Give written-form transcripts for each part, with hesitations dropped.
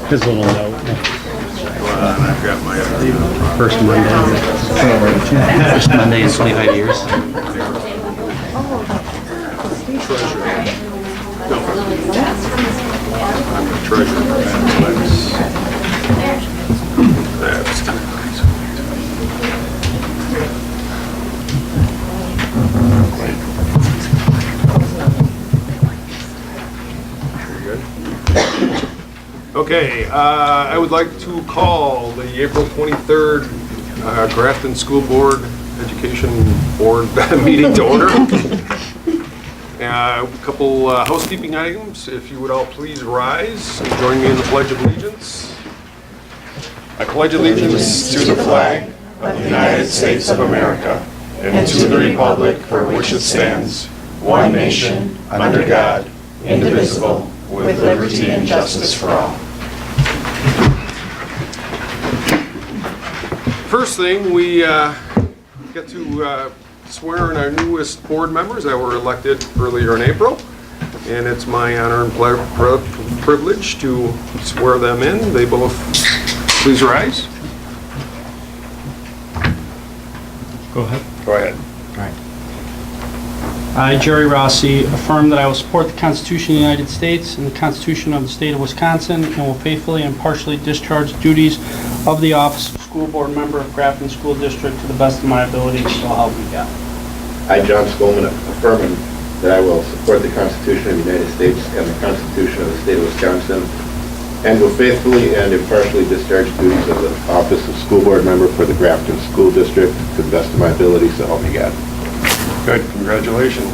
His little note. And I've got my First Monday. First Monday in 25 years. treasurer. No, I'm the treasurer. That's okay, I would like to call the April 23rd Grafton School Board Education Board meeting to order. A couple housekeeping items. If you would all please rise and join me in the Pledge of Allegiance. I pledge allegiance to the flag of the United States of America and to the republic for which it stands, one nation, under God, indivisible, with liberty and justice for all. First thing, we get to swear in our newest board members that were elected earlier in April, and it's my honor and privilege to swear them in. They both please rise. Go ahead. Go ahead. All right. I, Jerry Rossi, affirm that I will support the Constitution of the United States and the Constitution of the State of Wisconsin, and will faithfully and impartially discharge the duties of the office of School Board Member of Grafton School District to the best of my ability, so help me God. I, John Skolman, affirming that I will support the Constitution of the United States and the Constitution of the State of Wisconsin, and will faithfully and impartially discharge duties of the office of School Board Member for the Grafton School District to the best of my ability, so help me God. Good, congratulations.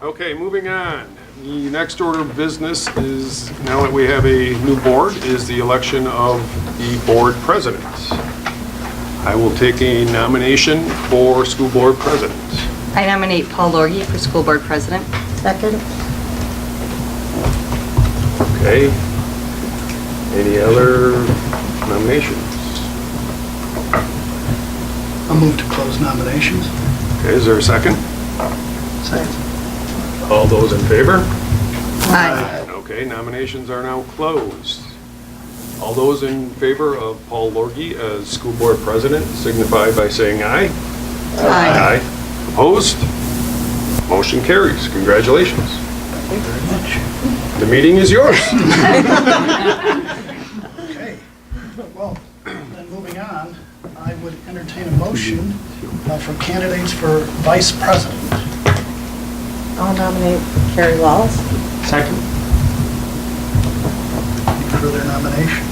Okay, moving on. The next order of business is, now that we have a new board, is the election of the board president. I will take a nomination for school board president. I nominate Paul Lorgy for school board president. Second. Okay. Any other nominations? I'll move to close nominations. Okay, is there a second? Second. All those in favor? Aye. Okay, nominations are now closed. All those in favor of Paul Lorgy as school board president signify by saying aye. Aye. Opposed? Motion carries. Congratulations. Thank you very much. The meeting is yours. Okay. Well, then moving on, I would entertain a motion for candidates for vice president. I'll nominate Carrie Walls. Second. Any further nominations?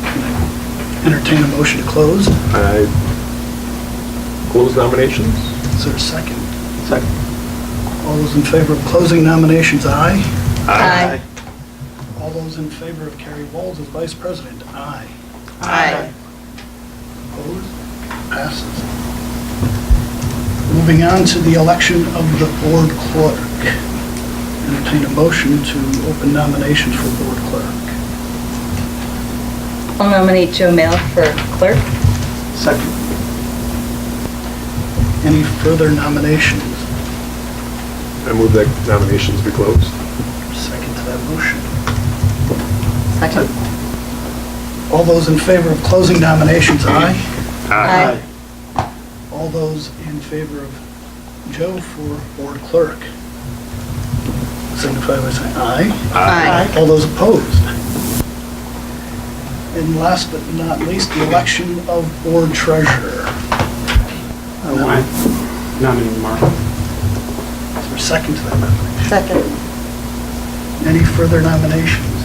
Can I entertain a motion to close? I close nominations. Is there a second? Second. All those in favor of closing nominations, aye. Aye. All those in favor of Carrie Walls as vice president, aye. Aye. Opposed? Passes. Moving on to the election of the board clerk. Entertain a motion to open nominations for board clerk. I'll nominate Joe Mail for clerk. Second. Any further nominations? I move that nominations be closed. Second to that motion. Second. All those in favor of closing nominations, aye. Aye. All those in favor of Joe for board clerk, signify by saying aye. Aye. All those opposed? And last but not least, the election of board treasurer. I nominate Mark. Is there a second to that nomination? Second. Any further nominations?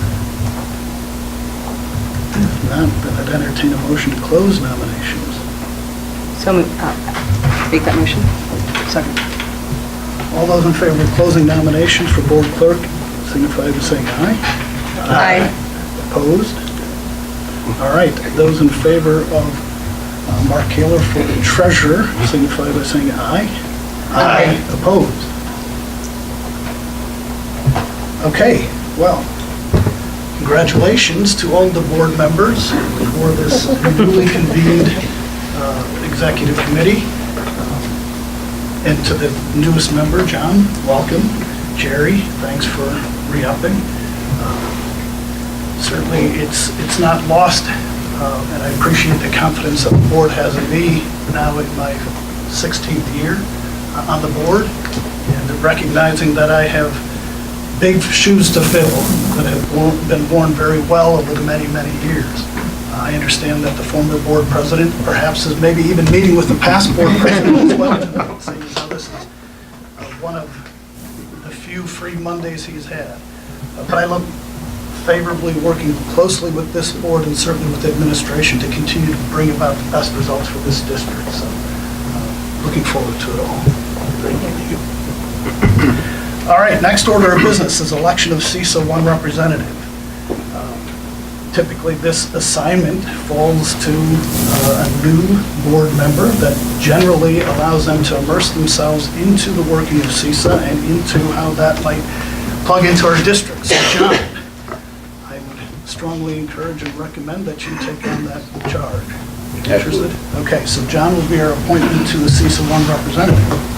If not, then I'd entertain a motion to close nominations. So, make that motion. Second. All those in favor of closing nominations for board clerk, signify by saying aye. Aye. Opposed? All right, those in favor of Mark Kaler for treasurer, signify by saying aye. Aye. Opposed? Okay, well, Congratulations to all the board members for this newly convened executive committee. And to the newest member, John, welcome. Jerry, thanks for re-upping. Certainly, it's not lost, and I appreciate the confidence that the board has in me now in my 16th year on the board, and recognizing that I have big shoes to fill that have been worn very well over the many, many years. I understand that the former board president perhaps is maybe even meeting with the past board president as well tonight, seeing as how this is one of the few free Mondays he's had. But I look favorably working closely with this board and certainly with the administration to continue to bring about the best results for this district. So looking forward to it all. Thank you. All right, next order of business is election of CISA 1 representative. Typically, this assignment falls to a new board member that generally allows them to immerse themselves into the working of CISA and into how that might plug into our district. So, John, I would strongly encourage and recommend that you take on that charge. Interested? Okay, so John will be our appointment to the CISA 1 representative.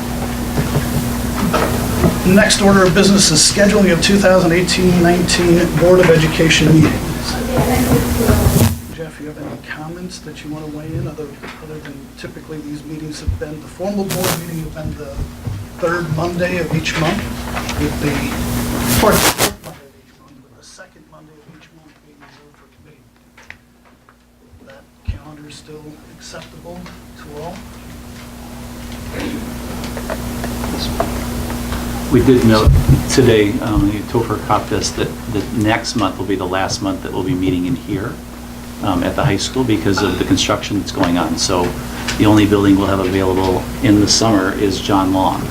Next order of business is scheduling of 2018-19 Board of Education meetings. Jeff, you have any comments that you want to weigh in, other than typically these meetings have been, the formal board meeting have been the third Monday of each month, with the fourth Monday of each month, with the second Monday of each month being reserved for committee. That calendar is still acceptable to all? We did note today, Topher caught this, that next month will be the last month that we'll be meeting in here at the high school because of the construction that's going on. So the only building we'll have available in the summer is John Long.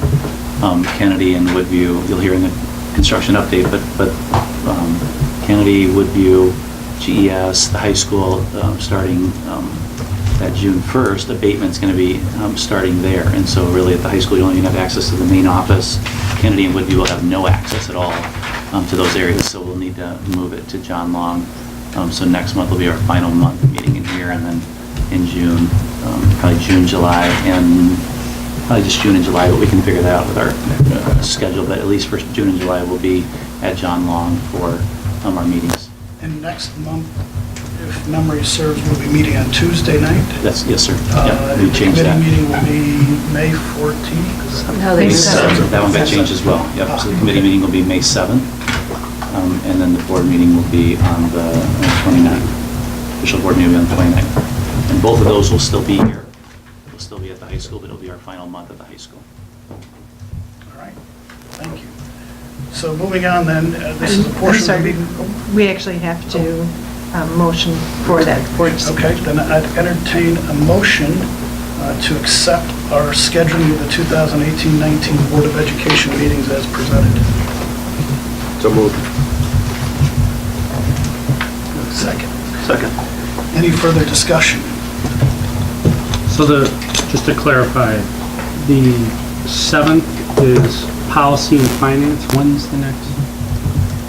Kennedy and Woodview, you'll hear in the construction update, but Kennedy, Woodview, GES, the high school starting that June 1st, abatement's going to be starting there. And so really at the high school, you only have access to the main office. Kennedy and Woodview will have no access at all to those areas, so we'll need to move it to John Long. So next month will be our final month meeting in here, and then in June, probably June, July, and probably just June and July, but we can figure that out with our schedule. But at least for June and July, we'll be at John Long for our meetings. And next month, if memory serves, we'll be meeting on Tuesday night. That's, yes, sir. Yeah, we changed the that. committee meeting will be May 14th. Somehow they May moved 7th. That one got changed as well. Yep. So the committee meeting will be May 7th, and then the board meeting will be on the 29th. Official board meeting will be on the 29th. And both of those will still be here. We'll still be at the high school, but it'll be our final month at the high school. All right, thank you. So moving on then, this is a portion of the meeting. We actually have to motion for that board. Okay, then I'd entertain a motion to accept our scheduling of the 2018-19 Board of Education meetings as presented. So moved. Second. Second. Any further discussion? So just to clarify, the 7th is policy and finance. When's the next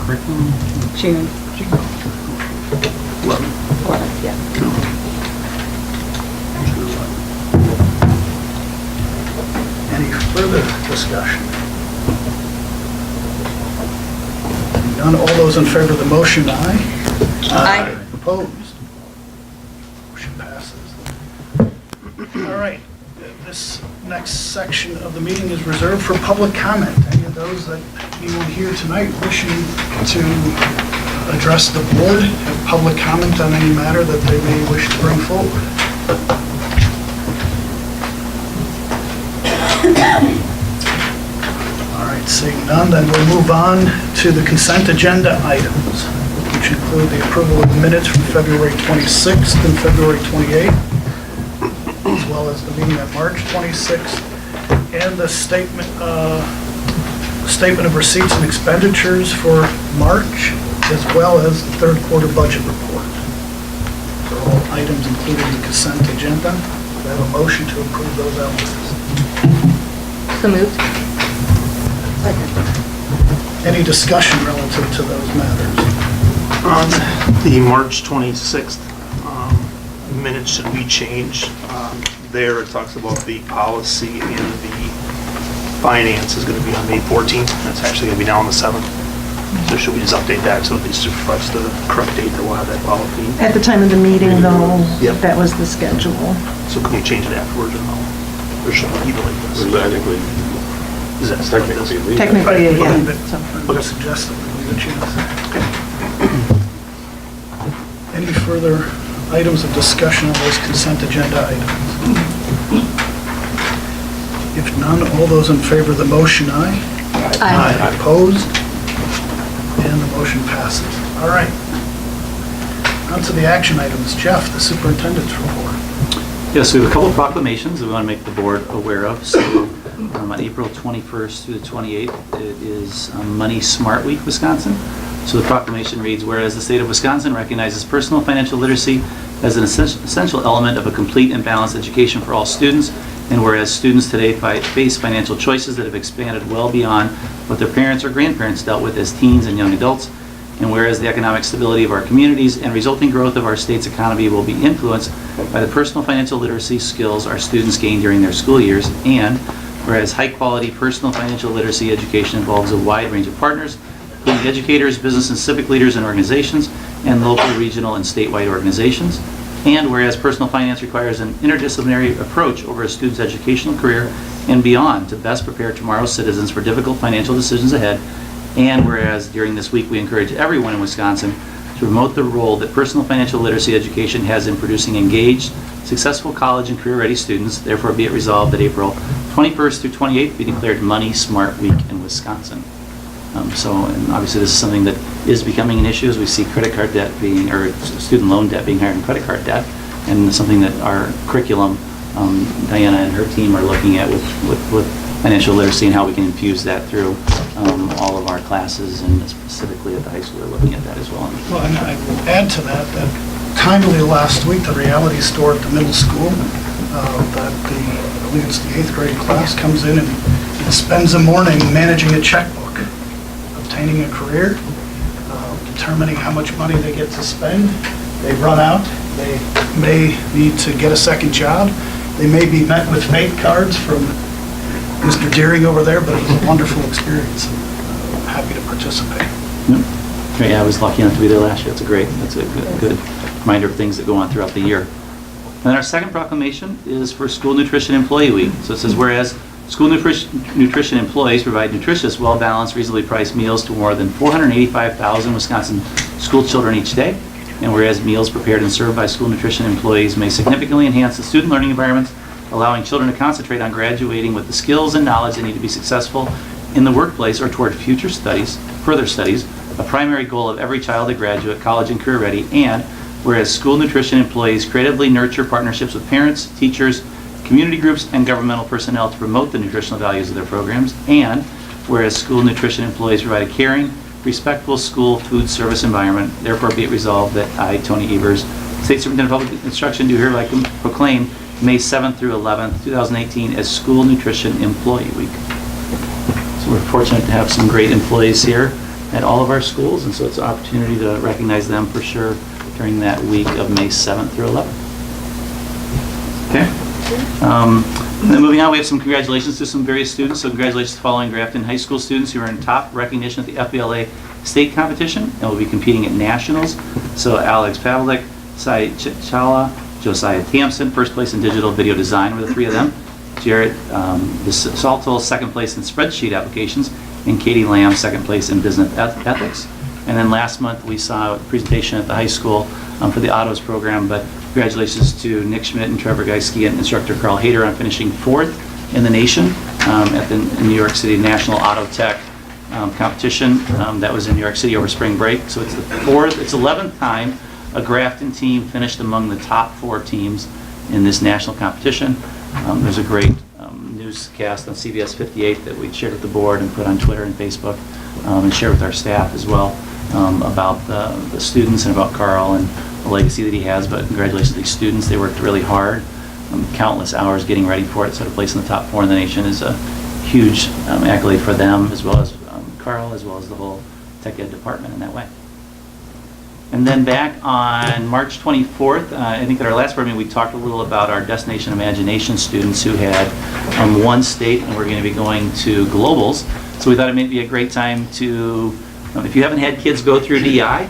curriculum? June. 11, yeah. Any further discussion? None, all those in favor of the motion, aye? Aye. Opposed? Motion passes. All right, this next section of the meeting is reserved for public comment. Any of those that anyone here tonight wishing to address the board, have public comment on any matter that they may wish to bring forward? All right, seeing none, then we'll move on to the consent agenda items, which include the approval of minutes from February 26th and February 28th, as well as the meeting on March 26th, and the statement of receipts and expenditures for March, as well as the third quarter budget report. They're all items included in the consent agenda. Do I have a motion to approve those elements? So moved. Any discussion relative to those matters? On the March 26th minutes, should we change? There it talks about the policy and the finance is going to be on May 14th. That's actually going to be now on the 7th. So should we just update that so at least reflects the correct date that we'll have that policy? At the time of the meeting, though, Yep. that was the schedule. So can we change it afterwards or no? Or should we leave it like this? Technically, Is that technically, leave it. Technically, Leave yeah. it. So- I would suggest that we leave it, yes. Any further items of discussion on those consent agenda items? If none, all those in favor of the motion, aye. Aye. Opposed? And the motion passes. All right. On to the action items. Jeff, the superintendent's report. Yes, we have a couple of proclamations that we want to make the board aware of. So on April 21st through the 28th, it is Money Smart Week, Wisconsin. So the proclamation reads, whereas the state of Wisconsin recognizes personal financial literacy as an essential element of a complete and balanced education for all students, and whereas students today face financial choices that have expanded well beyond what their parents or grandparents dealt with as teens and young adults, and whereas the economic stability of our communities and resulting growth of our state's economy will be influenced by the personal financial literacy skills our students gain during their school years, and whereas high-quality personal financial literacy education involves a wide range of partners, including educators, business and civic leaders and organizations, and local, regional, and statewide organizations. And whereas personal finance requires an interdisciplinary approach over a student's educational career and beyond to best prepare tomorrow's citizens for difficult financial decisions ahead. And whereas during this week we encourage everyone in Wisconsin to promote the role that personal financial literacy education has in producing engaged, successful college and career-ready students, therefore be it resolved that April 21st through 28th be declared Money Smart Week in Wisconsin. And obviously this is something that is becoming an issue as we see credit card debt being, or student loan debt being higher than credit card debt, and something that our curriculum, Diana and her team are looking at with financial literacy and how we can infuse that through all of our classes, and specifically at the high school, we're looking at that as well. Well, and I will add to that, that timely last week, the Reality Store at the middle school, that I believe it's the 8th grade class, comes in and spends a morning managing a checkbook, obtaining a career, determining how much money they get to spend. They run out, they may need to get a second job, they may be met with fate cards from Mr. Deering over there, but it was a wonderful experience. I'm happy to participate. Yep. Yeah, I was lucky enough to be there last year. That's a good reminder of things that go on throughout the year. And then our second proclamation is for School Nutrition Employee Week. So it says, whereas school nutrition employees provide nutritious, well-balanced, reasonably priced meals to more than 485,000 Wisconsin school children each day, and whereas meals prepared and served by school nutrition employees may significantly enhance the student learning environments, allowing children to concentrate on graduating with the skills and knowledge they need to be successful in the workplace or toward further studies, a primary goal of every child to graduate college and career ready, and whereas school nutrition employees creatively nurture partnerships with parents, teachers, community groups, and governmental personnel to promote the nutritional values of their programs, and whereas school nutrition employees provide a caring, respectful school food service environment, therefore be it resolved that I, Tony Evers, State Superintendent of Public Instruction, do hereby proclaim May 7th through 11th, 2018 as School Nutrition Employee Week. So we're fortunate to have some great employees here at all of our schools, and so it's an opportunity to recognize them for sure during that week of May 7th through 11th. Okay. And then moving on, we have some congratulations to some various students. So congratulations to following Grafton High School students who are in top recognition at the FBLA state competition and will be competing at nationals. So Alex Pavlik, Sai Chala, Josiah Tampson, first place in digital video design were the three of them. Jarrett Salto, second place in spreadsheet applications, and Katie Lamb, second place in business ethics. And then last month we saw a presentation at the high school for the autos program, but congratulations to Nick Schmidt and Trevor Geisky and instructor Carl Hader on finishing 4th in the nation at the New York City National Auto Tech competition that was in New York City over spring break. So it's the 11th time a Grafton team finished among the top 4 teams in this national competition. There's a great newscast on CBS 58 that we shared with the board and put on Twitter and Facebook and shared with our staff as well about the students and about Carl and the legacy that he has. But congratulations to these students. They worked really hard, countless hours getting ready for it. So to place in the top 4 in the nation is a huge accolade for them, as well as Carl, as well as the whole tech ed department in that way. And then back on March 24th, I think at our last board meeting, we talked a little about our Destination Imagination students who had one state, and we're going to be going to globals. So we thought it may be a great time to, if you haven't had kids go through DI,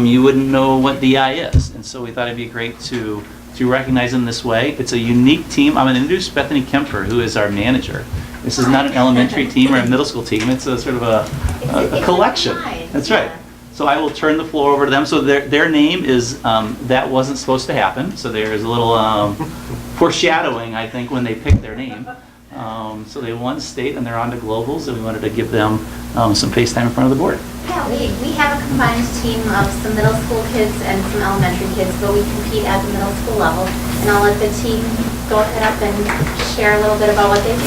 you wouldn't know what DI is. And so we thought it'd be great to recognize them this way. It's a unique team. I'm going to introduce Bethany Kemper, who is our manager. This is not an elementary team or a middle school team. It's a sort of a collection. That's right. So I will turn the floor over to them. So their name is, that wasn't supposed to happen. So there's a little foreshadowing, I think, when they picked their name. So they won state and they're on to globals, and we wanted to give them some face time in front of the board. Yeah, we have a combined team of some middle school kids and some elementary kids, but we compete at the middle school level. And I'll let the team go ahead up and share a little bit about what they do.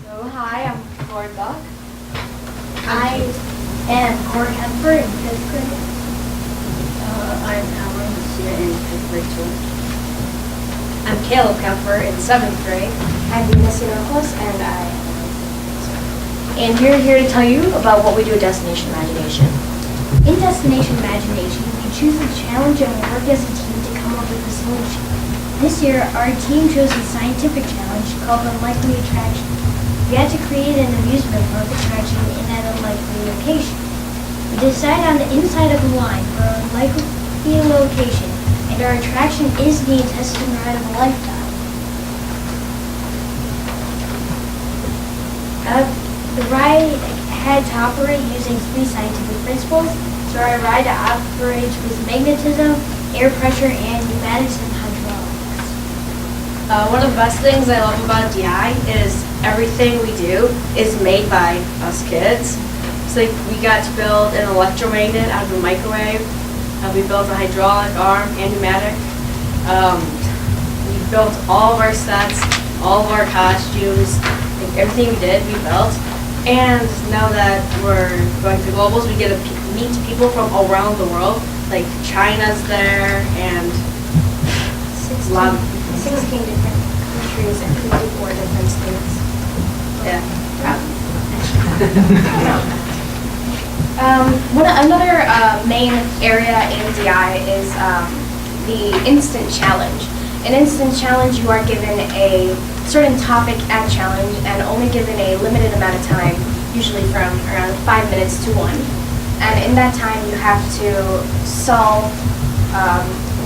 So hi, I'm Corey Buck. I am Corey Hempfer in 5th grade. I'm Alan Lucia in 5th grade too. I'm Caleb Kemper in 7th grade. I'm Venus Sinopoulos and and we're here to tell you about what we do at Destination Imagination. In Destination Imagination, we choose a challenge and we work as a team to come up with a solution. This year, our team chose a scientific challenge called Unlikely Attraction. We had to create an amusement park attraction in an unlikely location. We decide on the inside of a line for our unlikely location, and our attraction is the intestine ride of a lifetime. The ride had to operate using 3 scientific principles. So our ride operates with magnetism, air pressure, and pneumatics and hydraulics. One of the best things I love about DI is everything we do is made by us kids. So like, we got to build an electromagnet out of a microwave. We built a hydraulic arm and pneumatic. We built all of our sets, all of our costumes, like everything we did, we built. And now that we're going to globals, we get to meet people from around the world. Like China's there, and 16 different countries and 54 different states. yeah. Another main area in DI is the instant challenge. An instant challenge, you are given a certain topic and challenge and only given a limited amount of time, usually from around 5 minutes to 1. And in that time, you have to solve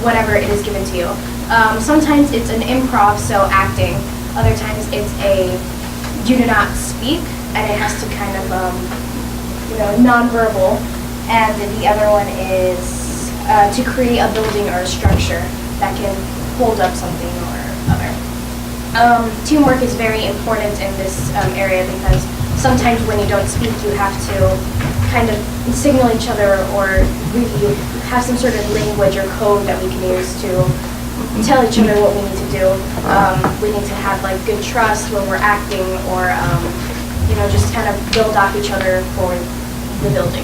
whatever it is given to you. Sometimes it's an improv, so acting. Other times it's a you do not speak, and it has to kind of, nonverbal. And the other one is to create a building or a structure that can hold up something or other. Teamwork is very important in this area because sometimes when you don't speak, you have to kind of signal each other or really have some sort of language or code that we can use to tell each other what we need to do. We need to have like good trust when we're acting or, just kind of build off each other for the building.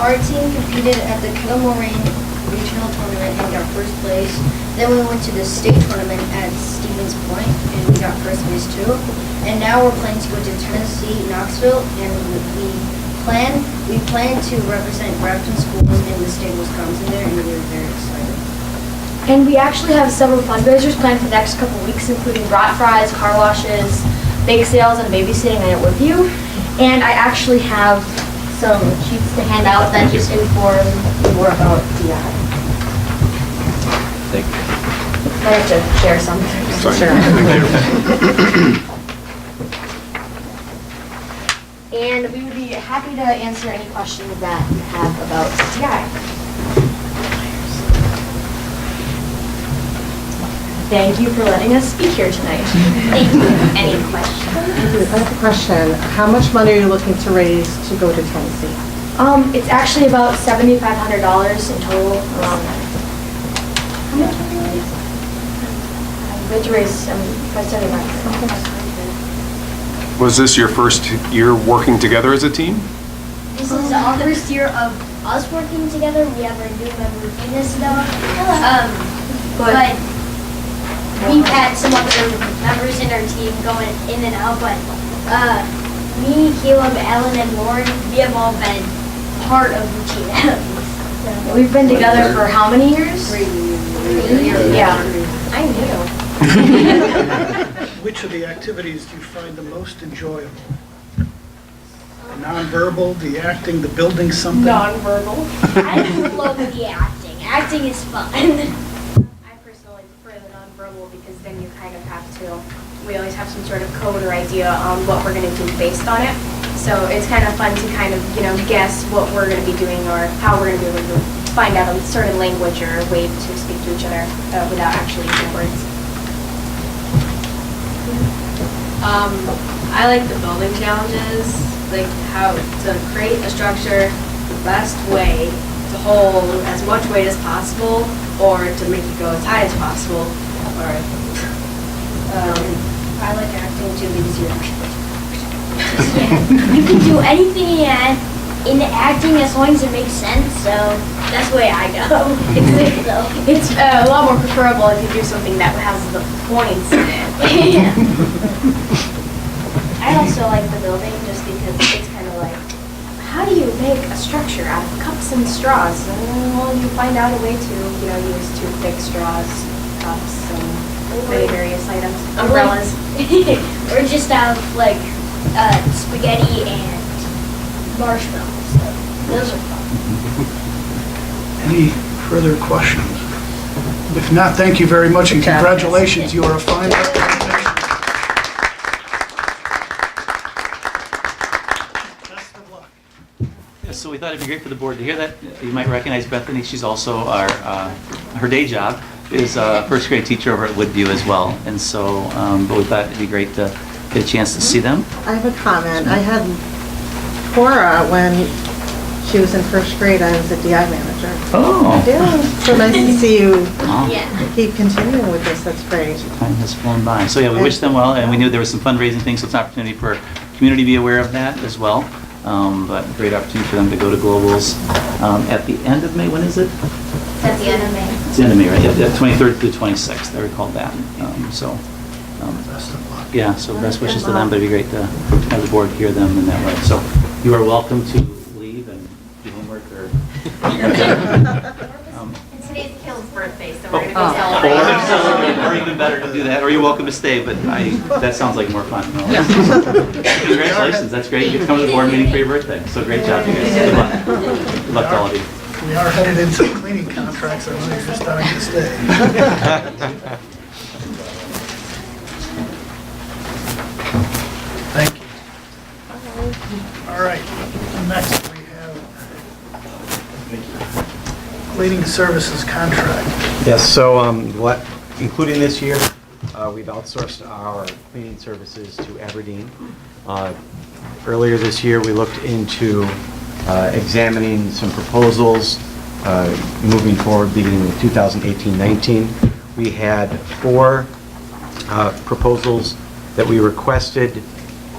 Our team competed at the Kettle Moraine Regional Tournament and got first place. Then we went to the state tournament at Stevens Point and we got first place too. And now we're planning to go to Tennessee, Knoxville, and we plan to represent Grafton schools in the state of Wisconsin there, and we're very excited. And we actually have several fundraisers planned for the next couple of weeks, including brat fries, car washes, bake sales, and babysitting night with you. And I actually have some sheets to hand out that just inform more about DI. Thank you. I have to share some. And we would be happy to answer any questions that you have about DI. Thank you for letting us speak here tonight. Thank you. Any questions? I have a question. How much money are you looking to raise to go to Tennessee? It's actually about $7,500 in total, around that. How much have you raised? We had to raise $7,500. Was this your first year working together as a team? This is our first year of us working together. We have our new member, Venus, though. But we've had some other members in our team going in and out, but me, Caleb, Alan, and Lauren, we have all been part of the team at least. We've been together for how many years? 3 years. Yeah, I knew. Which of the activities do you find the most enjoyable? The nonverbal, the acting, the building something? Non-verbal. I love the acting. Acting is fun. I personally prefer the nonverbal because then you kind of have to, we always have some sort of code or idea on what we're going to do based on it. So it's kind of fun to kind of, guess what we're going to be doing or how we're going to be able to find out a certain language or a way to speak to each other without actually using words. I like the building challenges, like how to create a structure the best way to hold as much weight as possible or to make it go as high as possible. Or, I like acting too because you're actually you can do anything in acting as long as it makes sense, so that's the way I go. It's a lot more preferable if you do something that has the points in it. I also like the building just because it's kind of like, How do you make a structure out of cups and straws? Well, you find out a way to, use toothpick straws, cups, and many various items. Umbrellas. or just have like spaghetti and marshmallows. So those are fun. Any further questions? If not, thank you very much and congratulations. You are a fine representation. Best of luck. So we thought it'd be great for the board to hear that. You might recognize Bethany. She's also her day job is a first grade teacher over at Woodview as well. And so, but we thought it'd be great to get a chance to see them. I have a comment. I had Cora when she was in first grade. I was a DI manager. Oh. Yeah, so nice to see you Wow. keep continuing with this. That's great. Time has flown by. So yeah, we wish them well, and we knew there was some fundraising things, so it's an opportunity for community to be aware of that as well. But great opportunity for them to go to Globals at the end of May. When is it? It's at the end of May. It's the end of May, right? Yeah, 23rd through 26th. I recall that. Best of luck. Yeah, so best wishes to them, but it'd be great to have the board hear them in that way. So you are welcome to leave and do homework or... And today's Kill's birthday, so we're going to go celebrate. Or even better to do that, or you're welcome to stay, but that sounds like more fun. Congratulations, that's great. You get to come to the board meeting for your birthday. So great job, you guys. Good luck. Good luck to all of you. We are headed into cleaning contracts. I know you're just starting to stay. Thank you. All right, next we have cleaning services contract. Yes, so including this year, we've outsourced our cleaning services to Aberdeen. Earlier this year, we looked into examining some proposals moving forward beginning with 2018-19. We had 4 proposals that we requested,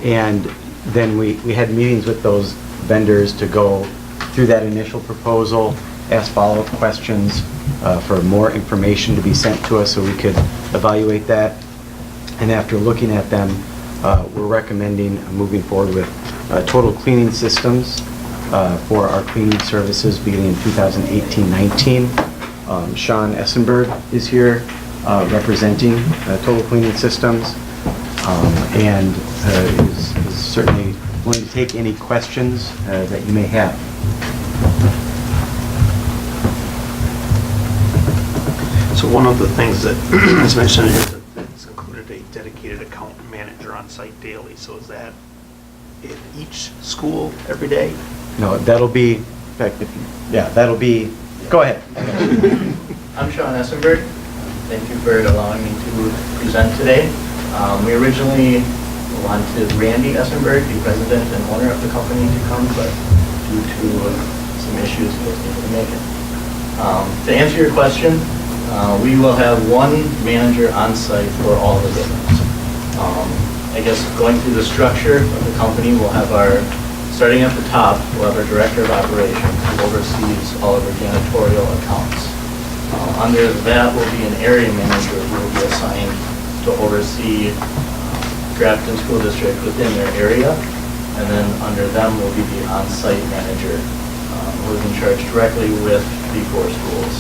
and then we had meetings with those vendors to go through that initial proposal, ask follow-up questions for more information to be sent to us so we could evaluate that. And after looking at them, we're recommending moving forward with total cleaning systems for our cleaning services beginning in 2018-19. Sean Essenberg is here representing Total Cleaning Systems and is certainly willing to take any questions that you may have. So one of the things that is mentioned here is that it's included a dedicated account manager on site daily. So is that in each school every day? No, that'll be, in fact, that'll be, go ahead. I'm Sean Essenberg. Thank you for allowing me to present today. We originally wanted Randy Essenberg, the president and owner of the company, to come, but due to some issues, he wasn't able to make it. To answer your question, we will have one manager on site for all the buildings. I guess going through the structure of the company, we'll have starting at the top, we'll have our director of operations who oversees all of our janitorial accounts. Under that will be an area manager who will be assigned to oversee Grafton School District within their area. And then under them will be the on-site manager who is in charge directly with the 4 schools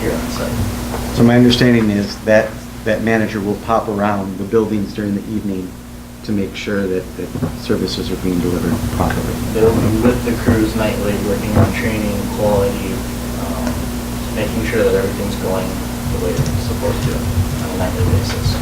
here on site. So my understanding is that that manager will pop around the buildings during the evening to make sure that services are being delivered properly. They'll be with the crews nightly, working on training, quality, making sure that everything's going the way it's supposed to on a nightly basis.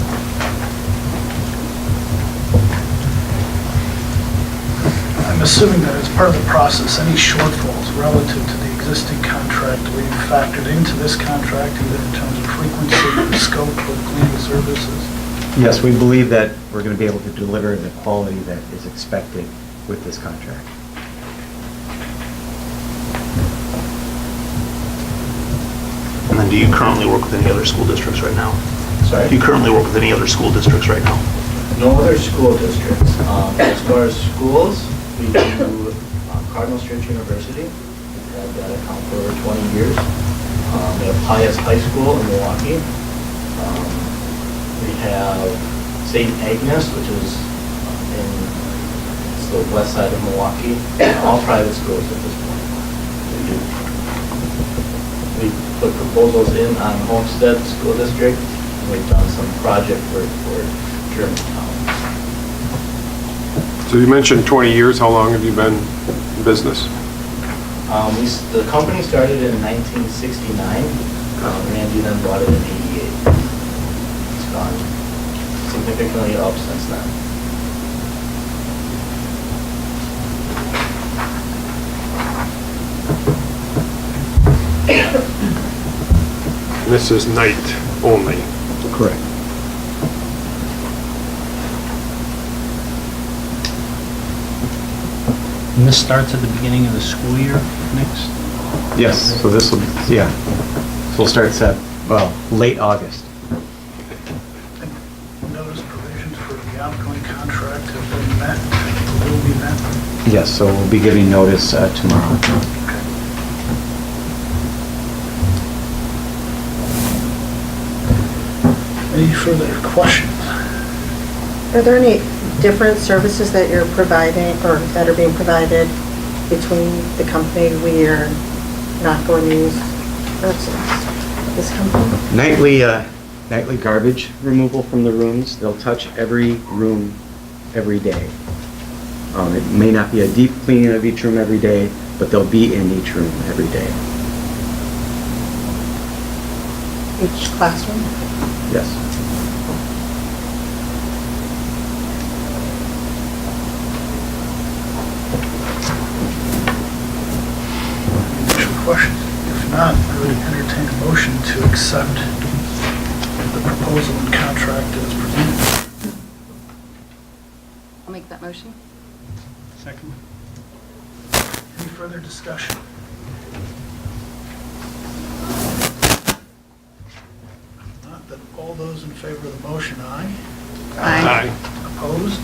I'm assuming that as part of the process, any shortfalls relative to the existing contract, we've factored into this contract, either in terms of frequency and scope of cleaning services. Yes, we believe that we're going to be able to deliver the quality that is expected with this contract. And then do you currently work with any other school districts right now? Sorry? Do you currently work with any other school districts right now? No other school districts. As far as schools, we do Cardinal Church University. We've had that account for over 20 years. We have Pius High School in Milwaukee. We have St. Agnes, which is it's the west side of Milwaukee. All private schools at this point. We put proposals in on Homestead School District. We've done some project work for Germantown. So you mentioned 20 years. How long have you been in business? The company started in 1969. Randy then bought it in 88. It's gone significantly up since then. This is night only. Correct. And this starts at the beginning of the school year next? Yes, so this will, yeah. So we'll start late August. Notice provisions for the outgoing contract have been met, will be met. Yes, so we'll be giving notice tomorrow. Any further questions? Are there any different services that you're providing or that are being provided between the company we are not going to use versus this company? Nightly garbage removal from the rooms. They'll touch every room every day. It may not be a deep cleaning of each room every day, but they'll be in each room every day. Each classroom? Yes. Additional questions? If not, I would entertain a motion to accept the proposal and contract as presented. I'll make that motion. Second. Any further discussion? Not that all those in favor of the motion, aye. Aye. Opposed?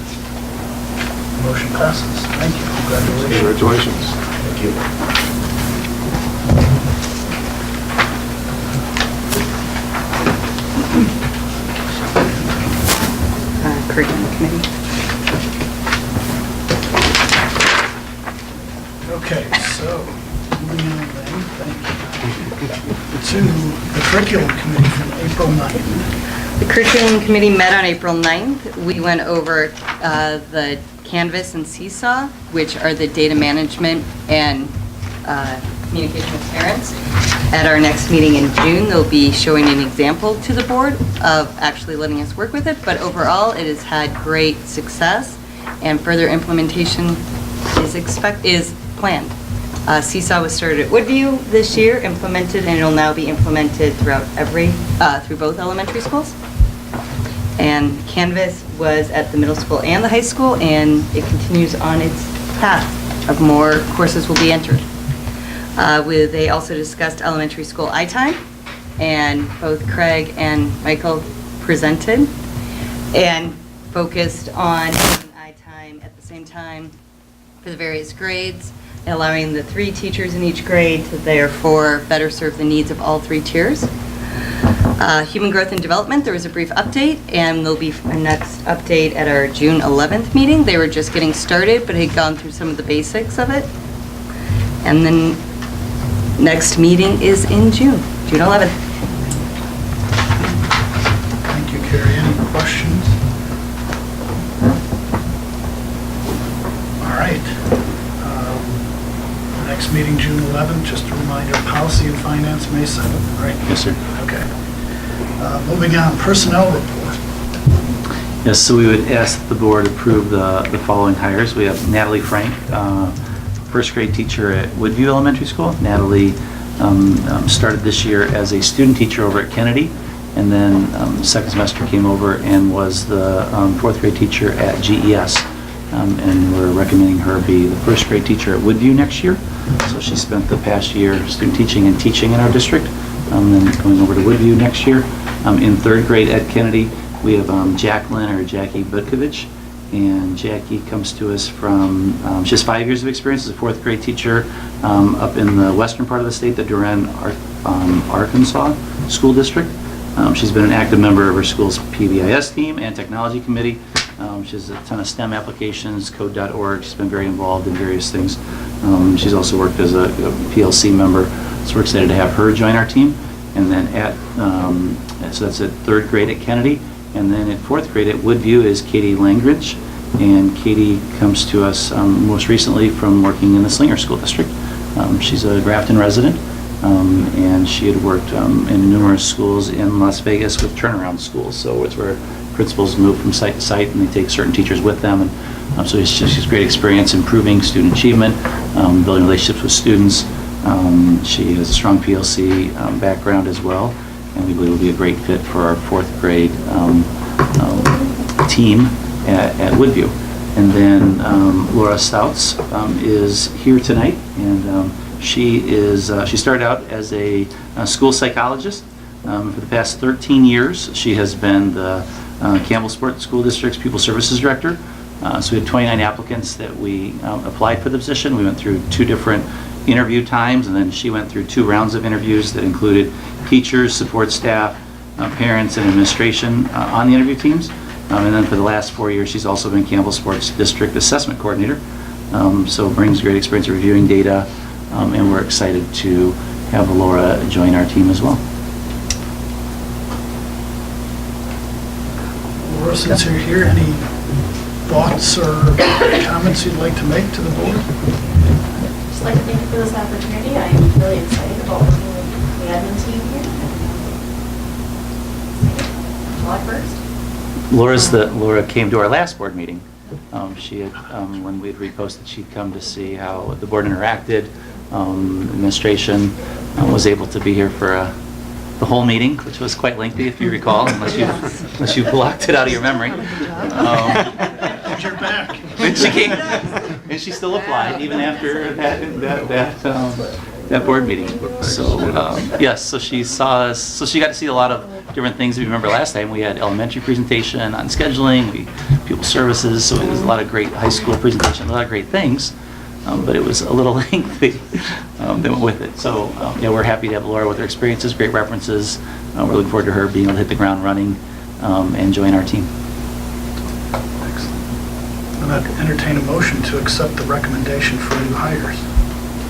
Motion passes. Thank you. Congratulations. Congratulations. Thank you. Curriculum committee. Okay, so, moving on then, thank you, to the curriculum committee from April 9th. The curriculum committee met on April 9th. We went over the Canvas and Seesaw, which are the data management and communication with parents. At our next meeting in June, they'll be showing an example to the board of actually letting us work with it, but overall, it has had great success, and further implementation is planned. Seesaw was started at Woodview this year, implemented, and it'll now be implemented throughout through both elementary schools. And Canvas was at the middle school and the high school, and it continues on its path of more courses will be entered. They also discussed elementary school iTime, and both Craig and Michael presented and focused on iTime at the same time for the various grades, allowing the 3 teachers in each grade to therefore better serve the needs of all 3 tiers. Human growth and development, there was a brief update, and there'll be a next update at our June 11th meeting. They were just getting started, but had gone through some of the basics of it. And then next meeting is in June 11th. Thank you, Carrie. Any questions? All right. Next meeting, June 11th, just a reminder, policy and finance, May 7th, right? Yes, sir. Okay. Moving on, personnel report. Yes, so we would ask that the board approve the following hires. We have Natalie Frank, first grade teacher at Woodview Elementary School. Natalie started this year as a student teacher over at Kennedy, and then second semester came over and was the fourth grade teacher at GES. And we're recommending her be the first grade teacher at Woodview next year. So she spent the past year student teaching and teaching in our district, then going over to Woodview next year. In third grade at Kennedy, we have Jackie Budkovich, and Jackie comes to us from, she has 5 years of experience as a fourth grade teacher up in the western part of the state, the Durand, Arkansas School District. She's been an active member of her school's PBIS team and technology committee. She has a ton of STEM applications, code.org. She's been very involved in various things. She's also worked as a PLC member, so we're excited to have her join our team. And then so that's at third grade at Kennedy. And then at fourth grade at Woodview is Katie Langridge. And Katie comes to us most recently from working in the Slinger School District. She's a Grafton resident, and she had worked in numerous schools in Las Vegas with turnaround schools. So it's where principals move from site to site and they take certain teachers with them. And so she's great experience improving student achievement, building relationships with students. She has a strong PLC background as well, and we believe will be a great fit for our fourth grade team at Woodview. And then Laura Stouts is here tonight, and she started out as a school psychologist. For the past 13 years, she has been the Campbellsport School District's Pupil Services Director. So we had 29 applicants that we applied for the position. We went through 2 different interview times, and then she went through 2 rounds of interviews that included teachers, support staff, parents, and administration on the interview teams. And then for the last 4 years, she's also been Campbellsport's District Assessment Coordinator. So brings great experience reviewing data, and we're excited to have Laura join our team as well. Laura, since you're here, any thoughts or comments you'd like to make to the board? Just like to thank you for this opportunity. I am really excited about working with the admin team here. July 1st. Laura came to our last board meeting. She had, when we had reposted, she'd come to see how the board interacted. Administration was able to be here for the whole meeting, which was quite lengthy, if you recall, unless you blocked it out of your memory. You're back. And she came, and she still applied even after that board meeting. So yes, so she saw us. So she got to see a lot of different things. If you remember last time, we had elementary presentation on scheduling, pupil services. So it was a lot of great high school presentation, a lot of great things. But it was a little lengthy that went with it. So yeah, we're happy to have Laura with her experiences, great references. We're looking forward to her being able to hit the ground running and join our team. Excellent. I'm going to entertain a motion to accept the recommendation for new hires.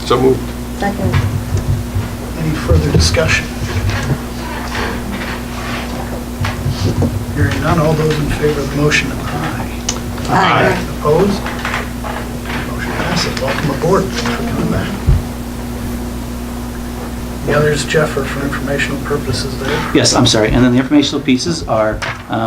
So moved. Second. Any further discussion? Hearing none, all those in favor of the motion, aye. Aye. Opposed? Motion passes. Welcome aboard. Thanks for coming back. The others, Jeff, are for informational purposes there. Yes, I'm sorry. And then the informational pieces are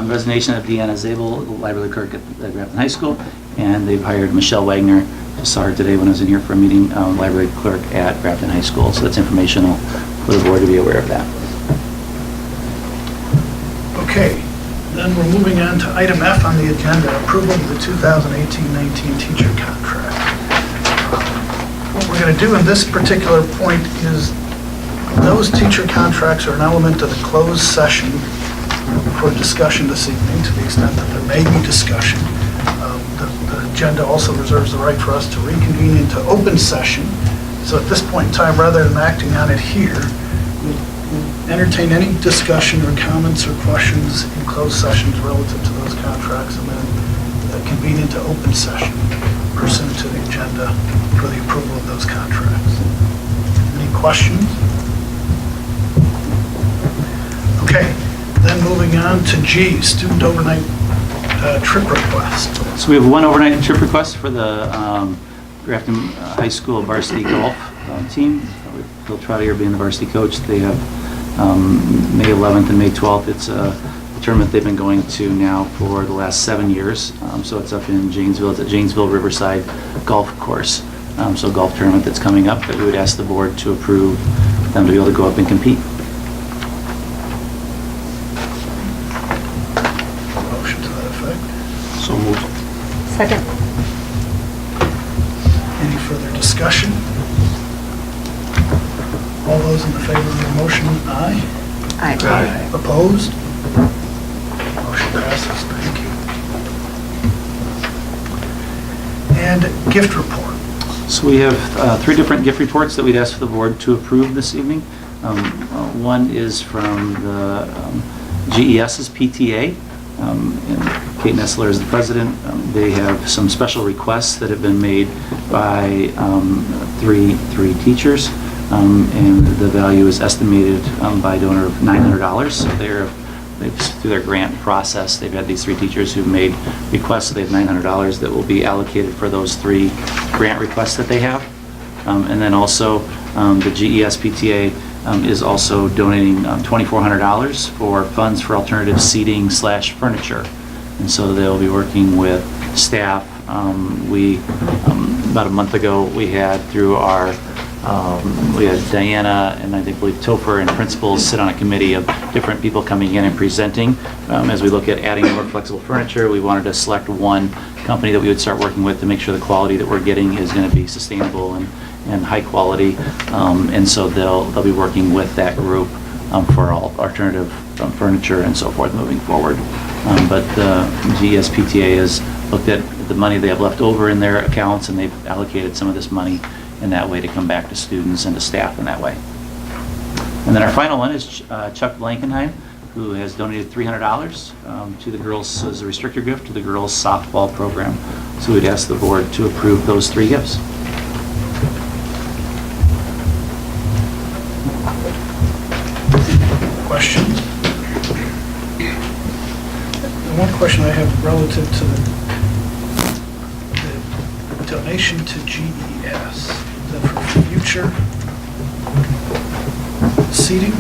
resignation of Deanna Zabel, library clerk at Grafton High School, and they've hired Michelle Wagner. I saw her today when I was in here for a meeting, library clerk at Grafton High School. So that's informational for the board to be aware of that. Okay, then we're moving on to item F on the agenda, approval of the 2018-19 teacher contract. What we're going to do in this particular point is those teacher contracts are an element of the closed session for discussion this evening, to the extent that there may be discussion. The agenda also reserves the right for us to reconvene into open session. So at this point in time, rather than acting on it here, we'll entertain any discussion or comments or questions in closed sessions relative to those contracts, and then convene into open session pursuant to the agenda for the approval of those contracts. Any questions? Okay, then moving on to G, student overnight trip request. So we have one overnight trip request for the Grafton High School varsity golf team. With Phil Trotter being the varsity coach, they have May 11th and May 12th. It's a tournament they've been going to now for the last 7 years. So it's up in Janesville. It's at Janesville Riverside Golf Course. So golf tournament that's coming up that we would ask the board to approve them to be able to go up and compete. Motion to that effect. So moved. Second. Any further discussion? All those in favor of the motion, aye. Aye. Opposed? Motion passes, thank you. And gift report. So we have 3 different gift reports that we'd ask for the board to approve this evening. One is from the GES's PTA, and Kate Nessler is the president. They have some special requests that have been made by three teachers, and the value is estimated by a donor of $900. So through their grant process, they've had these 3 teachers who've made requests, so they have $900 that will be allocated for those 3 grant requests that they have. And then also, the GES PTA is also donating $2,400 for funds for alternative seating / furniture. And so they'll be working with staff. About a month ago, we had through our we had Diana and I believe Topher and principals sit on a committee of different people coming in and presenting. As we look at adding more flexible furniture, we wanted to select one company that we would start working with to make sure the quality that we're getting is going to be sustainable and high quality. And so they'll be working with that group for all alternative furniture and so forth moving forward. But the GSPTA has looked at the money they have left over in their accounts, and they've allocated some of this money in that way to come back to students and to staff in that way. And then our final one is Chuck Blankenheim, who has donated $300 to the girls as a restrictor gift to the girls softball program. So we'd ask the board to approve those 3 gifts. Questions? The one question I have relative to the donation to GES, is that for future seating?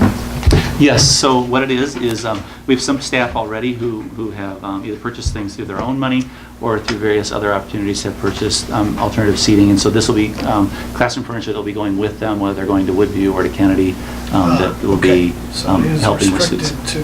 Yes, so what it is we have some staff already who have either purchased things through their own money or through various other opportunities have purchased alternative seating. And so this will be classroom furniture that will be going with them, whether they're going to Woodview or to Kennedy, that will be helping with students. So it is restricted to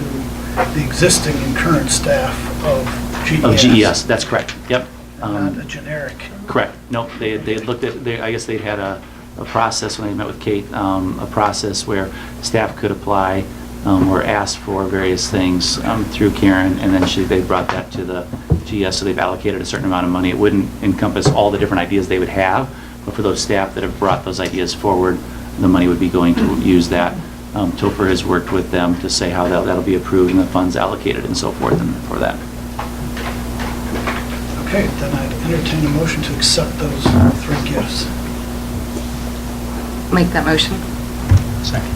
the existing and current staff of GES? Of GES, that's correct, yep. Not a generic? Correct. Nope, they had looked at, I guess they'd had a process when they met with Kate, a process where staff could apply or ask for various things through Karen, and then they brought that to the GS, so they've allocated a certain amount of money. It wouldn't encompass all the different ideas they would have, but for those staff that have brought those ideas forward, the money would be going to use that. Topher has worked with them to say how that'll be approved and the funds allocated and so forth and for that. Okay, then I'd entertain a motion to accept those 3 gifts. Make that motion. Second.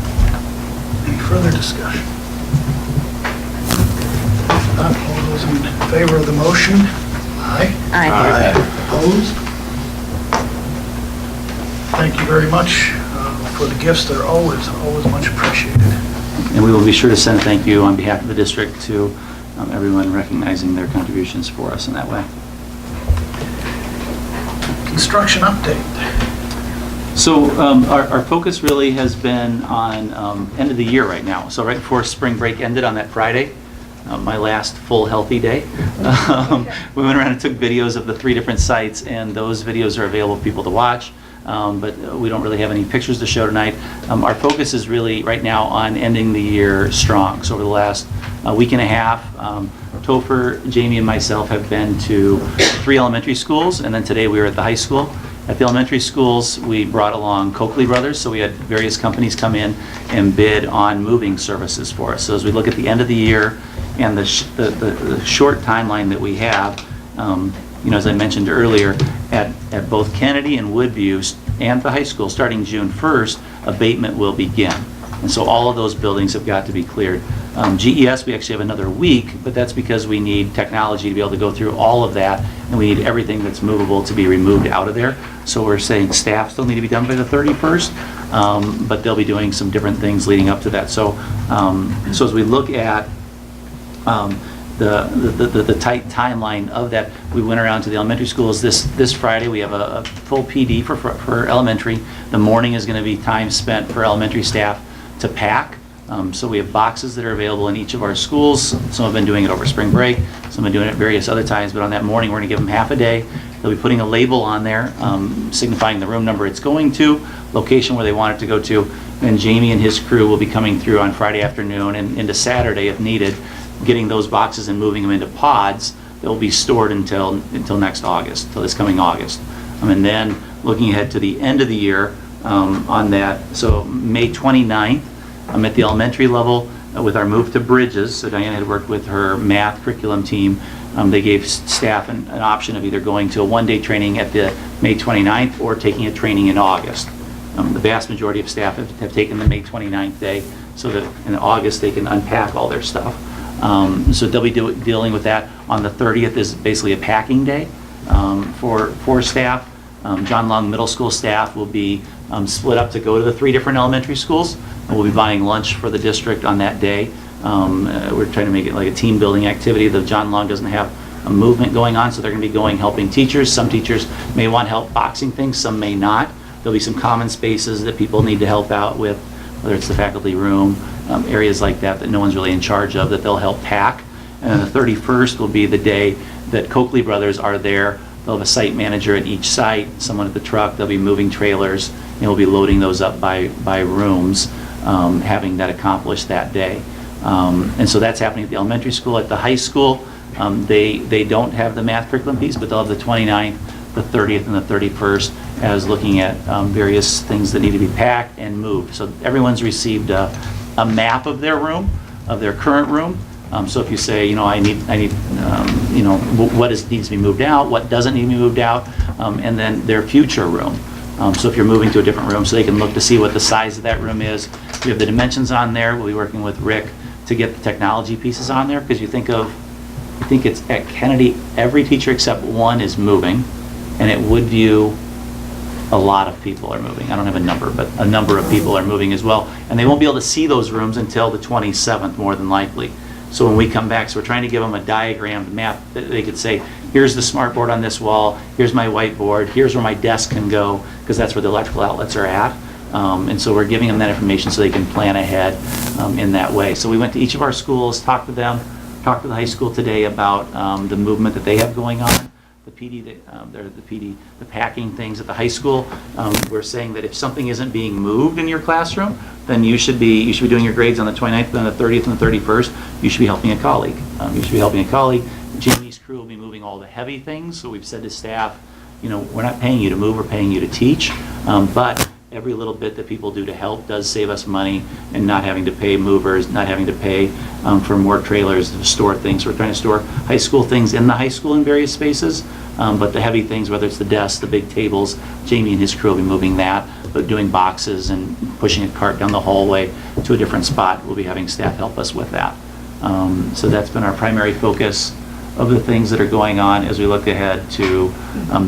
Any further discussion? If not, all those in favor of the motion? Aye. Aye. Opposed? Thank you very much for the gifts. They're always much appreciated. And we will be sure to send a thank you on behalf of the district to everyone recognizing their contributions for us in that way. Construction update. So our focus really has been on end of the year right now. So right before spring break ended on that Friday, my last full healthy day, we went around and took videos of the 3 different sites, and those videos are available for people to watch. But we don't really have any pictures to show tonight. Our focus is really right now on ending the year strong. So over the last week and a half, Topher, Jamie, and myself have been to 3 elementary schools, and then today we were at the high school. At the elementary schools, we brought along Coakley Brothers, so we had various companies come in and bid on moving services for us. So as we look at the end of the year and the short timeline that we have, as I mentioned earlier, at both Kennedy and Woodview and the high school, starting June 1st, abatement will begin. And so all of those buildings have got to be cleared. GES, we actually have another week, but that's because we need technology to be able to go through all of that, and we need everything that's movable to be removed out of there. So we're saying staff still need to be done by the 31st, but they'll be doing some different things leading up to that. So, so as we look at the tight timeline of that, we went around to the elementary schools this Friday. We have a full PD for elementary. The morning is going to be time spent for elementary staff to pack. So we have boxes that are available in each of our schools. Some have been doing it over spring break, some have been doing it various other times, but on that morning we're going to give them half a day. They'll be putting a label on there signifying the room number it's going to, location where they want it to go to, and Jamie and his crew will be coming through on Friday afternoon and into Saturday if needed, getting those boxes and moving them into pods that will be stored until next August, until this coming August. And then looking ahead to the end of the year on that, so May 29th, at the elementary level with our move to Bridges. So Diana had worked with her math curriculum team. They gave staff an option of either going to a one-day training at the May 29th or taking a training in August. The vast majority of staff have taken the May 29th day so that in August they can unpack all their stuff. So they'll be dealing with that. On the 30th is basically a packing day for staff. John Long Middle School staff will be split up to go to the 3 different elementary schools, and we'll be buying lunch for the district on that day. We're trying to make it like a team building activity. The John Long doesn't have a movement going on, so they're going to be going helping teachers. Some teachers may want help boxing things, some may not. There'll be some common spaces that people need to help out with, whether it's the faculty room, areas like that no one's really in charge of, that they'll help pack. And then the 31st will be the day that Coakley Brothers are there. They'll have a site manager at each site, someone at the truck. They'll be moving trailers, and we'll be loading those up by rooms, having that accomplished that day. And so that's happening at the elementary school. At the high school, they don't have the math curriculum piece, but they'll have the 29th, the 30th, and the 31st as looking at various things that need to be packed and moved. So everyone's received a map of their room, of their current room. So if you say, I need, what needs to be moved out, what doesn't need to be moved out, and then their future room. So if you're moving to a different room, so they can look to see what the size of that room is. We have the dimensions on there. We'll be working with Rick to get the technology pieces on there, because I think it's at Kennedy, every teacher except one is moving, and at Woodview, a lot of people are moving. I don't have a number, but a number of people are moving as well. And they won't be able to see those rooms until the 27th, more than likely. So when we come back, so we're trying to give them a diagrammed map that they could say, here's the smart board on this wall, here's my whiteboard, here's where my desk can go, because that's where the electrical outlets are at. And so we're giving them that information so they can plan ahead in that way. So we went to each of our schools, talked to them, talked to the high school today about the movement that they have going on. The PD, the packing things at the high school. We're saying that if something isn't being moved in your classroom, then you should be doing your grades on the 29th, on the 30th, and the 31st. You should be helping a colleague. Jamie's crew will be moving all the heavy things. So we've said to staff, we're not paying you to move, we're paying you to teach. But every little bit that people do to help does save us money, and not having to pay movers, not having to pay for more trailers to store things. We're trying to store high school things in the high school in various spaces, but the heavy things, whether it's the desks, the big tables, Jamie and his crew will be moving that, but doing boxes and pushing a cart down the hallway to a different spot, we'll be having staff help us with that. So that's been our primary focus of the things that are going on as we look ahead to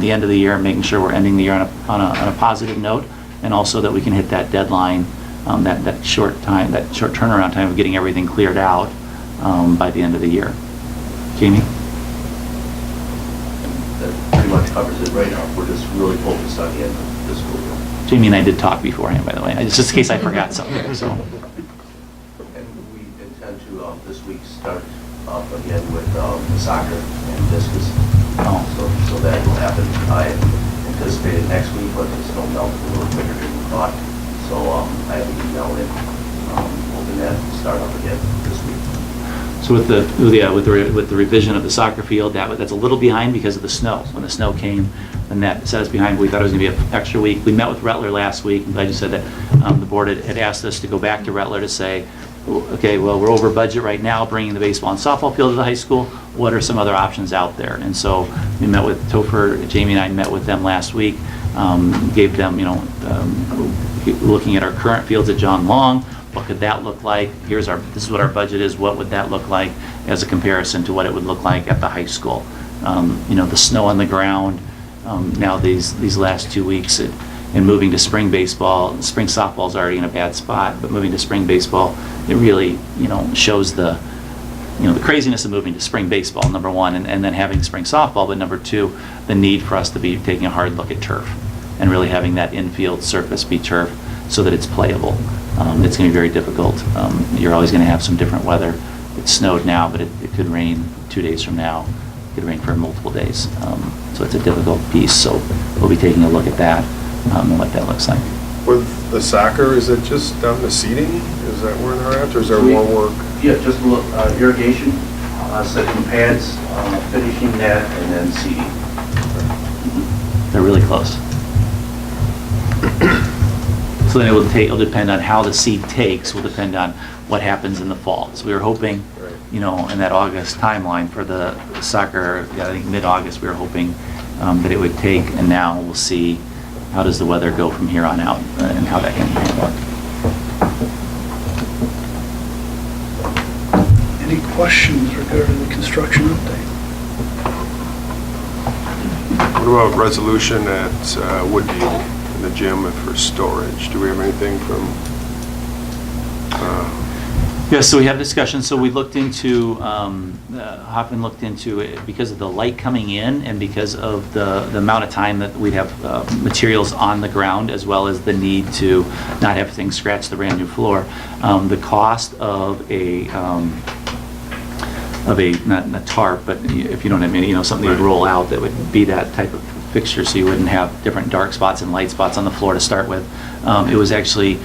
the end of the year, making sure we're ending the year on a positive note, and also that we can hit that deadline, that short turnaround time of getting everything cleared out by the end of the year. Jamie? That pretty much covers it right now. We're just really focused on the end of the school year. Jamie and I did talk beforehand, by the way, just in case I forgot something. So. And we intend to this week start again with soccer and discus. So that will happen. I anticipated next week, but the snow melted a little quicker than we thought. So I have an email in hoping that will start up again this week. So So with the revision of the soccer field, that's a little behind because of the snow. When the snow came, and that set us behind. We thought it was going to be an extra week. We met with Rattler last week, and I just said that the board had asked us to go back to Rattler to say, okay, well, we're over budget right now, bringing the baseball and softball field to the high school. What are some other options out there? And so we met with Topher, Jamie and I met with them last week, gave them, looking at our current fields at John Long, what could that look like? This is what our budget is. What would that look like as a comparison to what it would look like at the high school? The snow on the ground, now these last 2 weeks, and moving to spring baseball. Spring softball is already in a bad spot, but moving to spring baseball, it really, shows the craziness of moving to spring baseball, number one, and then having spring softball, but number two, the need for us to be taking a hard look at turf and really having that infield surface be turf so that it's playable. It's going to be very difficult. You're always going to have some different weather. It snowed now, but it could rain 2 days from now. It could rain for multiple days. So it's a difficult piece. So we'll be taking a look at that and what that looks like. With the soccer, is it just down to seeding? Is that where they're at, or is there more work? Yeah, just a little irrigation, setting pads, finishing that, and then seeding. They're really close. So then it'll depend on how the seed takes, will depend on what happens in the fall. So we were hoping, in that August timeline for the soccer, I think mid-August, we were hoping that it would take, and now we'll see how does the weather go from here on out and how that can work. Any questions regarding the construction update? What about resolution at Woodview in the gym for storage? Do we have anything from? Yes, so we had a discussion. So we looked into, Hoffman looked into it because of the light coming in and because of the amount of time that we'd have materials on the ground, as well as the need to not have things scratch the brand new floor. The cost of not a tarp, but if you know what I mean, something you'd roll out that would be that type of fixture, so you wouldn't have different dark spots and light spots on the floor to start with. It was actually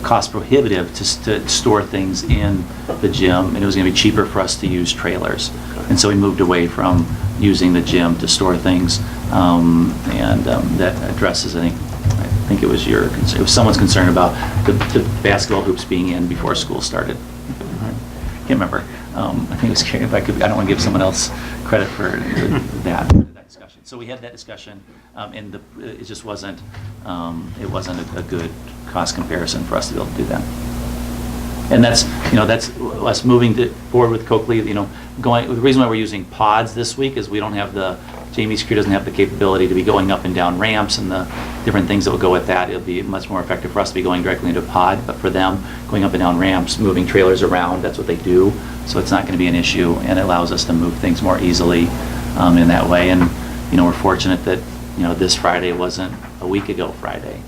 cost prohibitive to store things in the gym, and it was going to be cheaper for us to use trailers. And so we moved away from using the gym to store things, and that addresses, I think it was someone's concern about the basketball hoops being in before school started. Can't remember. I think it was, if I don't want to give someone else credit for that discussion. So we had that discussion, and it just wasn't a good cost comparison for us to be able to do that. And that's us moving forward with Coakley. The reason why we're using pods this week is we don't have Jamie's crew doesn't have the capability to be going up and down ramps and the different things that will go with that. It'll be much more effective for us to be going directly into a pod, but for them, going up and down ramps, moving trailers around, that's what they do. So it's not going to be an issue, and it allows us to move things more easily in that way. And we're fortunate that this Friday wasn't a week ago Friday,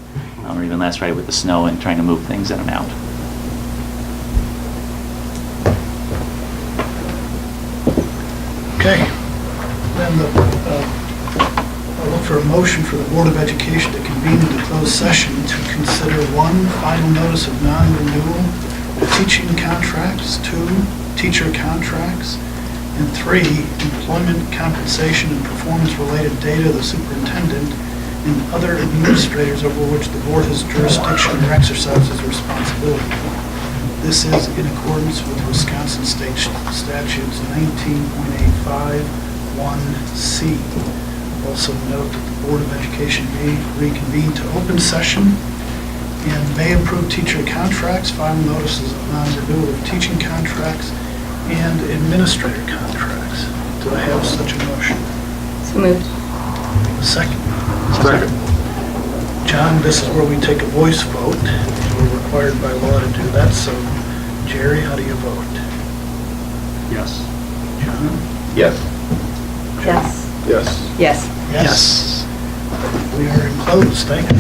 or even last Friday with the snow and trying to move things in and out. Okay. Then I'll look for a motion for the Board of Education to convene into closed session to consider 1, final notice of non-renewal of teaching contracts, 2, teacher contracts, and 3, employment compensation and performance-related data of the superintendent and other administrators over which the board has jurisdiction or exercises responsibility. This is in accordance with Wisconsin State Statutes 19.85(1)(c). Also note that the Board of Education may reconvene to open session and may approve teacher contracts, final notices of non-renewal of teaching contracts, and administrator contracts. Do I have such a motion? So moved. Second. Second. John, this is where we take a voice vote. We're required by law to do that, so Jerry, how do you vote? Yes. John? Yes. Yes. Yes. Yes. Yes. We are enclosed, thank you.